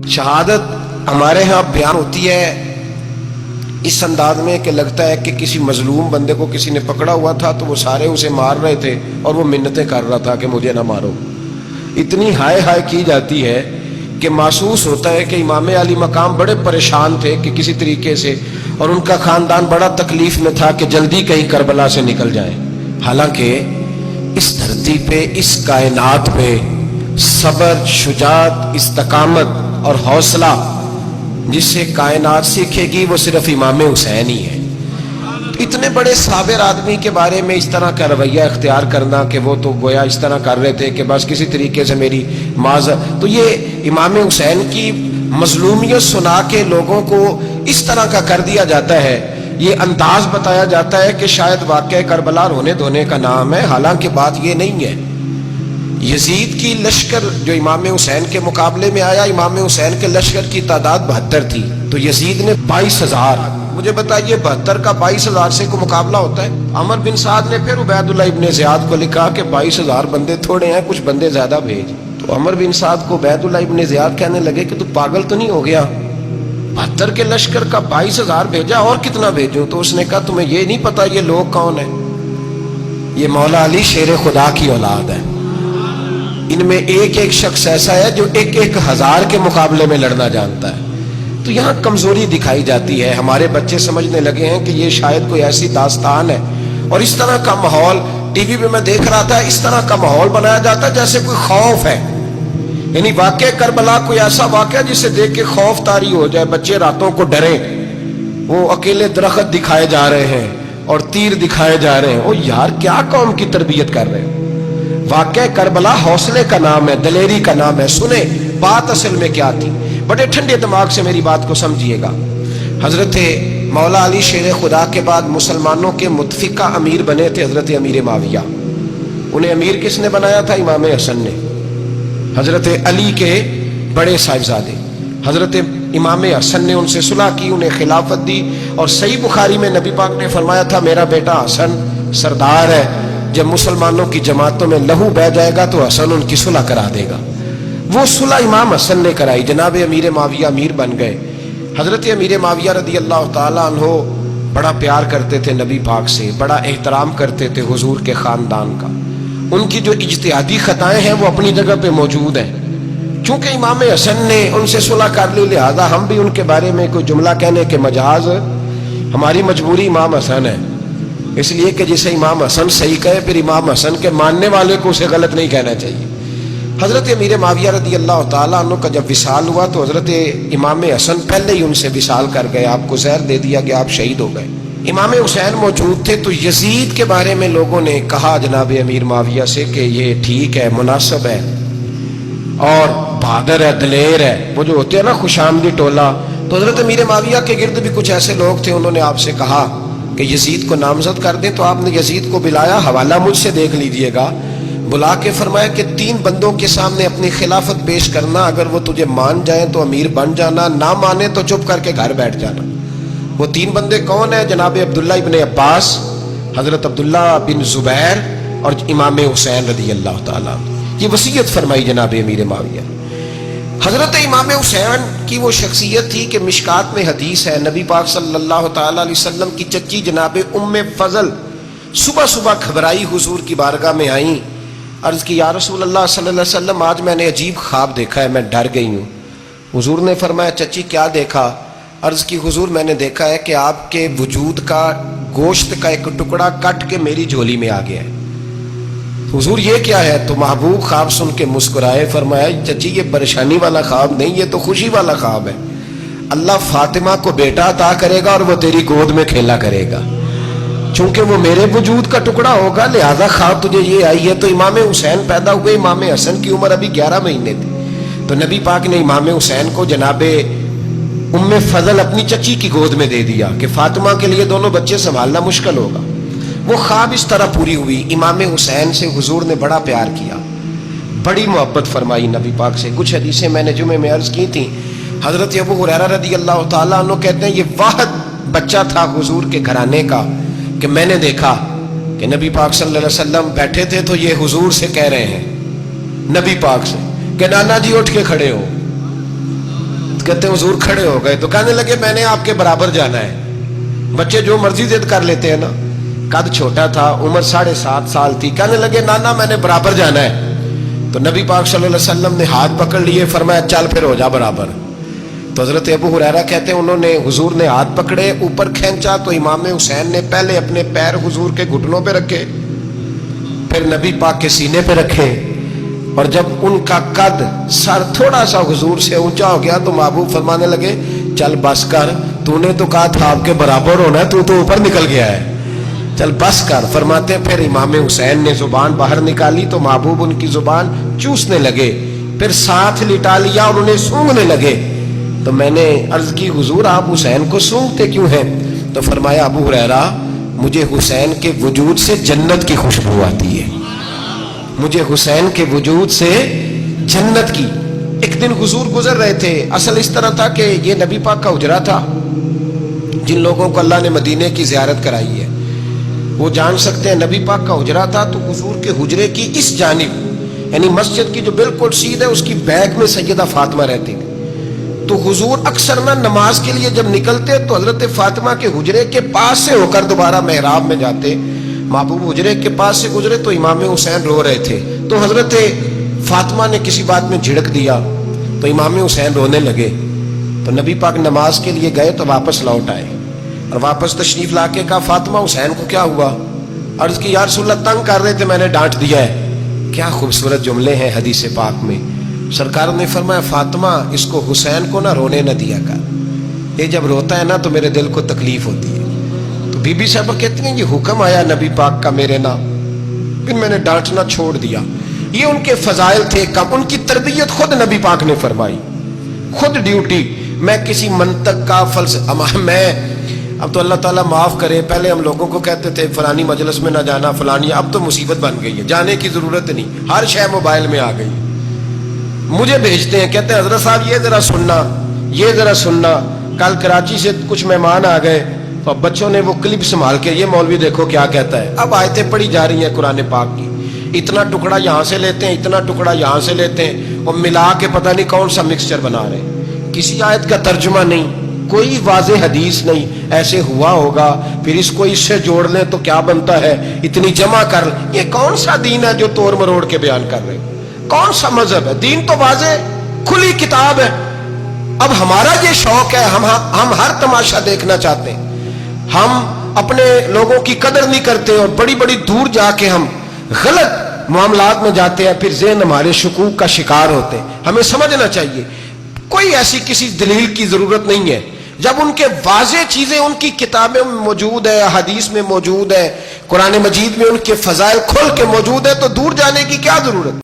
شہادت ہمارے ہاں بیان ہوتی ہے اس انداز میں کہ لگتا ہے کہ کسی مظلوم بندے کو کسی نے پکڑا ہوا تھا تو وہ سارے اسے مار رہے تھے اور وہ منتیں کر رہا تھا کہ مجھے نہ مارو. اتنی ہائے ہائے کی جاتی ہے کہ محسوس ہوتا ہے کہ امام علی مقام بڑے پریشان تھے کہ کسی طریقے سے، اور ان کا خاندان بڑا تکلیف میں تھا کہ جلدی کہیں کربلا سے نکل جائیں. حالانکہ اس دھرتی پہ، اس کائنات پہ صبر، شجاعت، استقامت اور حوصلہ جس سے کائنات سیکھے گی وہ صرف امام حسین ہی ہے. اتنے بڑے صابر آدمی کے بارے میں اس طرح کا رویہ اختیار کرنا کہ وہ تو گویا اس طرح کر رہے تھے کہ بس کسی طریقے سے میری تو یہ امام حسین کی مظلومیت سنا کے لوگوں کو اس طرح کا کر دیا جاتا ہے. یہ انداز بتایا جاتا ہے کہ شاید واقعہ کربلا رونے دھونے کا نام ہے، حالانکہ بات یہ نہیں ہے. یزید کی لشکر جو امام حسین کے مقابلے میں آیا، امام حسین کے لشکر کی تعداد 72 تھی تو یزید نے 22,000. مجھے بتائیے 72 کا 22,000 سے کو مقابلہ ہوتا ہے؟ عمر بن سعد نے پھر عبید اللہ ابن زیاد کو لکھا کہ 22,000 بندے تھوڑے ہیں، کچھ بندے زیادہ بھیج. تو عمر بن سعد کو عبید اللہ ابن زیاد کہنے لگے کہ تو پاگل تو نہیں ہو گیا، 72 کے لشکر کا 22,000 بھیجا، اور کتنا بھیجوں؟ تو اس نے کہا تمہیں یہ نہیں پتا یہ لوگ کون ہیں؟ یہ مولا علی شیر خدا کی اولاد ہے. ان میں ایک ایک شخص ایسا ہے جو 1,000 کے مقابلے میں لڑنا جانتا ہے. تو یہاں کمزوری دکھائی جاتی ہے. ہمارے بچے سمجھنے لگے ہیں کہ یہ شاید کوئی ایسی داستان ہے، اور اس طرح کا ماحول ٹی وی پہ میں دیکھ رہا تھا، اس طرح کا ماحول بنایا جاتا ہے جیسے کوئی خوف ہے. یعنی واقعہ کربلا کوئی ایسا واقعہ جسے دیکھ کے خوف طاری ہو جائے، بچے راتوں کو ڈریں. وہ اکیلے درخت دکھائے جا رہے ہیں اور تیر دکھائے جا رہے ہیں. او یار، کیا قوم کی تربیت کر رہے ہیں؟ واقعہ کربلا حوصلے کا نام ہے، دلیری کا نام ہے. سنیں بات اصل میں کیا تھی، بڑے ٹھنڈے دماغ سے میری بات کو سمجھیے گا. حضرت مولا علی شیر خدا کے بعد مسلمانوں کے متفقہ امیر بنے تھے حضرت امیر معاویہ. انہیں امیر کس نے بنایا تھا؟ امام حسن نے. حضرت علی کے بڑے صاحبزادے حضرت امام حسن نے ان سے صلح کی، انہیں خلافت دی. اور صحیح بخاری میں نبی پاک نے فرمایا تھا میرا بیٹا حسن سردار ہے، جب مسلمانوں کی جماعتوں میں لہو بہ جائے گا تو حسن ان کی صلح کرا دے گا. وہ صلح امام حسن نے کرائی. جناب امیر معاویہ امیر بن گئے. حضرت امیر معاویہ رضی اللہ تعالیٰ عنہ بڑا پیار کرتے تھے نبی پاک سے، بڑا احترام کرتے تھے حضور کے خاندان کا. ان کی جو اجتہادی خطائیں ہیں وہ اپنی جگہ پہ موجود ہیں. چونکہ امام حسن نے ان سے صلح کر لی، لہذا ہم بھی ان کے بارے میں کوئی جملہ کہنے کے مجاز، ہماری مجبوری امام حسن ہے. اس لیے کہ جسے امام حسن صحیح کہے پھر امام حسن کے ماننے والے کو اسے غلط نہیں کہنا چاہیے. حضرت امیر معاویہ رضی اللہ تعالیٰ عنہ کا جب وصال ہوا تو حضرت امام حسن پہلے ہی ان سے وصال کر گئے، آپ کو زہر دے دیا کہ آپ شہید ہو گئے. امام حسین موجود تھے تو یزید کے بارے میں لوگوں نے کہا جناب امیر معاویہ سے کہ یہ ٹھیک ہے، مناسب ہے اور بہادر ہے، دلیر ہے، وہ جو ہوتے ہیں نا خوش آمدی ٹولہ. تو حضرت امیر معاویہ کے گرد بھی کچھ ایسے لوگ تھے، انہوں نے آپ سے کہا کہ یزید کو نامزد کر دیں. تو آپ نے یزید کو بلایا، حوالہ مجھ سے دیکھ لیجئے گا. بلا کے فرمایا کہ 3 بندوں کے سامنے اپنی خلافت پیش کرنا، اگر وہ تجھے مان جائیں تو امیر بن جانا، نہ مانے تو چپ کر کے گھر بیٹھ جانا. وہ 3 بندے کون ہیں؟ جناب عبداللہ ابن عباس، حضرت عبداللہ بن زبیر اور امام حسین رضی اللہ تعالیٰ. یہ وصیت فرمائی جناب امیر معاویہ. حضرت امام حسین کی وہ شخصیت تھی کہ مشکات میں حدیث ہے، نبی پاک صلی اللہ تعالیٰ علیہ وسلم کی چچی جناب ام فضل صبح صبح گھبرائی حضور کی بارگاہ میں آئیں. عرض کی یا رسول اللہ صلی اللہ علیہ وسلم، آج میں نے عجیب خواب دیکھا ہے، میں ڈر گئی ہوں. حضور نے فرمایا چچی کیا دیکھا؟ عرض کی حضور میں نے دیکھا ہے کہ آپ کے وجود کا گوشت کا ایک ٹکڑا کٹ کے میری جھولی میں آ گیا ہے. حضور یہ کیا ہے؟ تو محبوب خواب سن کے مسکرائے، فرمایا چچی یہ پریشانی والا خواب نہیں، یہ تو خوشی والا خواب ہے. اللہ فاطمہ کو بیٹا عطا کرے گا اور وہ تیری گود میں کھیلا کرے گا. چونکہ وہ میرے وجود کا ٹکڑا ہوگا لہذا خواب تجھے یہ آئی ہے. تو امام حسین پیدا ہوئے، امام حسن کی عمر ابھی 11 مہینے تھی. تو نبی پاک نے امام حسین کو جناب ام فضل اپنی چچی کی گود میں دے دیا کہ فاطمہ کے لیے دونوں بچے سنبھالنا مشکل ہوگا. وہ خواب اس طرح پوری ہوئی. امام حسین سے حضور نے بڑا پیار کیا، بڑی محبت فرمائی نبی پاک سے. کچھ حدیثیں میں نے جمعے میں عرض کی تھیں. حضرت ابو ہریرہ رضی اللہ تعالیٰ عنہ کہتے ہیں یہ واحد بچہ تھا حضور کے گھرانے کا کہ میں نے دیکھا کہ نبی پاک صلی اللہ علیہ وسلم بیٹھے تھے تو یہ حضور سے کہہ رہے ہیں، نبی پاک سے، کہ نانا جی اٹھ کے کھڑے ہو. کہتے ہیں حضور کھڑے ہو گئے تو کہنے لگے میں نے آپ کے برابر جانا ہے. بچے جو مرضی ضد کر لیتے ہیں نا. قد چھوٹا تھا, عمر 7.5 سال تھی. کہنے لگے نانا میں نے برابر جانا ہے. تو نبی پاک صلی اللہ علیہ وسلم نے ہاتھ پکڑ لیے, فرمایا چل پھر ہو جا برابر. تو حضرت ابو ہریرہ کہتے ہیں انہوں نے حضور نے ہاتھ پکڑے, اوپر کھینچا تو امام حسین نے پہلے اپنے پیر حضور کے گھٹنوں پہ رکھے, پھر نبی پاک کے سینے پہ رکھے, اور جب ان کا قد سر تھوڑا سا حضور سے اونچا ہو گیا تو محبوب فرمانے لگے چل بس کر, تو نے تو کہا تھا آپ کے برابر ہونا ہے, تو اوپر نکل گیا ہے, چل بس کر. فرماتے پھر امام حسین نے زبان باہر نکالی تو محبوب ان کی زبان چوسنے لگے, پھر ساتھ لٹا لیا اور انہیں سونگھنے لگے. تو میں نے عرض کی حضور آپ حسین کو سونگتے کیوں ہیں؟ تو فرمایا ابو ہریرہ مجھے حسین کے وجود سے جنت کی خوشبو آتی ہے, مجھے حسین کے وجود سے جنت کی. ایک دن حضور گزر رہے تھے, اصل اس طرح تھا کہ یہ نبی پاک کا حجرہ تھا. جن لوگوں کو اللہ نے مدینے کی زیارت کرائی ہے وہ جان سکتے ہیں, نبی پاک کا حجرہ تھا تو حضور کے حجرے کی اس جانب یعنی مسجد کی جو بالکل سیدھ ہے اس کی بیک میں سیدہ فاطمہ رہتی تھی. تو حضور اکثر نہ نماز کے لیے جب نکلتے تو حضرت فاطمہ کے حجرے کے پاس سے ہو کر دوبارہ محراب میں جاتے. محبوب حجرے کے پاس سے گزرے تو امام حسین رو رہے تھے, تو حضرت فاطمہ نے کسی بات میں جھڑک دیا تو امام حسین رونے لگے. تو نبی پاک نماز کے لیے گئے تو واپس لوٹ آئے, اور واپس تشریف لا کے کہا فاطمہ حسین کو کیا ہوا؟ عرض کی یا رسول اللہ تنگ کر رہے تھے میں نے ڈانٹ دیا ہے. کیا خوبصورت جملے ہیں حدیث پاک میں. سرکار نے فرمایا فاطمہ اس کو حسین کو نہ رونے نہ دیا کر, یہ جب روتا ہے نا تو میرے دل کو تکلیف ہوتی ہے. تو بی بی صاحبہ کہتی ہیں یہ حکم آیا نبی پاک کا میرے نا, پھر میں نے ڈانٹنا چھوڑ دیا. یہ ان کے فضائل تھے کم, ان کی تربیت خود نبی پاک نے فرمائی, خود ڈیوٹی. میں کسی منطق کا فلسفہ میں اب تو اللہ تعالیٰ معاف کرے, پہلے ہم لوگوں کو کہتے تھے فلانی مجلس میں نہ جانا فلانی, اب تو مصیبت بن گئی ہے, جانے کی ضرورت نہیں, ہر شے موبائل میں آ گئی. مجھے بھیجتے ہیں کہتے ہیں حضرت صاحب یہ ذرا سننا, یہ ذرا سننا. کل کراچی سے کچھ مہمان آ گئے تو بچوں نے وہ کلپ سنبھال کے یہ مولوی دیکھو کیا کہتا ہے. اب آیتیں پڑھی جا رہی ہیں قرآن پاک کی, اتنا ٹکڑا یہاں سے لیتے ہیں, اتنا ٹکڑا یہاں سے لیتے ہیں, اور ملا کے پتہ نہیں کون سا مکسچر بنا رہے ہیں. کسی آیت کا ترجمہ نہیں, کوئی واضح حدیث نہیں. ایسے ہوا ہوگا پھر اس کو اس سے جوڑ لیں تو کیا بنتا ہے, اتنی جمع کر. یہ کون سا دین ہے جو توڑ مروڑ کے بیان کر رہے ہیں؟ کون سا مذہب ہے؟ دین تو واضح کھلی کتاب ہے. اب ہمارا یہ شوق ہے, ہم ہر تماشا دیکھنا چاہتے ہیں, ہم اپنے لوگوں کی قدر نہیں کرتے, اور بڑی بڑی دور جا کے ہم غلط معاملات میں جاتے ہیں, پھر ذہن ہمارے شکوک کا شکار ہوتے ہیں. ہمیں سمجھنا چاہیے کوئی ایسی کسی دلیل کی ضرورت نہیں ہے. جب ان کے واضح چیزیں ان کی کتابیں میں موجود ہے, حدیث میں موجود ہے, قرآن مجید میں ان کے فضائل کھل کے موجود ہے, تو دور جانے کی کیا ضرورت؟